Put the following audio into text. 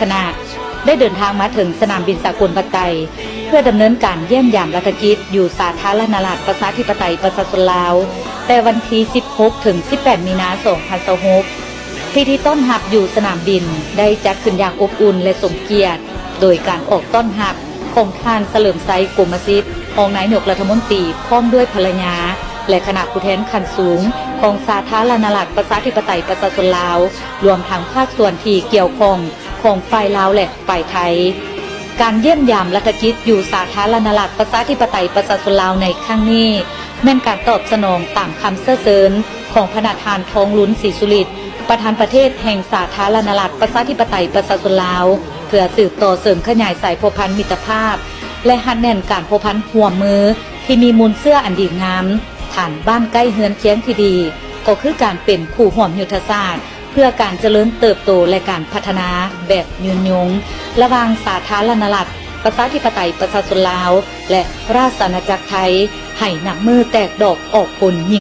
คณะได้เดินทางมาถึงสนามบินสากลปัตไตเพื่อดำเนินการเยี่ยมยามรัฐกิจอยู่สาธารณรัฐประชาธิปไตยประชาชนลาวแต่วันที่ 16 ถึง 18 มีนาคม 2026พิธีต้อนรับอยู่สนามบินได้จัดขึ้นอย่างอบอุ่นและสมเกียรติโดยการออกต้อนรับของท่านเฉลิมไซกรมสิทธิ์รองนายกรัฐมนตรีพร้อมด้วยภรรยาและคณะผู้แทนขั้นสูงของสาธารณรัฐประชาธิปไตยประชาชนลาวรวมทั้งภาคส่วนที่เกี่ยวข้องของฝ่ายลาวและฝ่ายไทยการเยี่ยมยามรัฐกิจอยู่สาธารณรัฐประชาธิปไตยประชาชนลาวในครั้งนี้แม่นการตอบสนองตามคำเสริญของพระประธานทองลุ้นศรีสุริตประธานประเทศแห่งสาธารณรัฐประชาธิปไตยประชาชนลาวเพื่อสืบต่อเสริมขยายสายพัวพันมิตรภาพและหัดแน่นการพัวพันห่วมมือที่มีมูลเสื้ออันดีงามฐานบ้านใกล้เฮือนเคียงที่ดีก็คือการเป็นคู่ห่วมยุทธศาสตร์เพื่อการเจริญเติบโตและการพัฒนาแบบยืนยงระหว่างสาธารณรัฐประชาธิปไตยประชาชนลาวและราชอาณาจักรไทยให้นับมือแตกดอกออกผล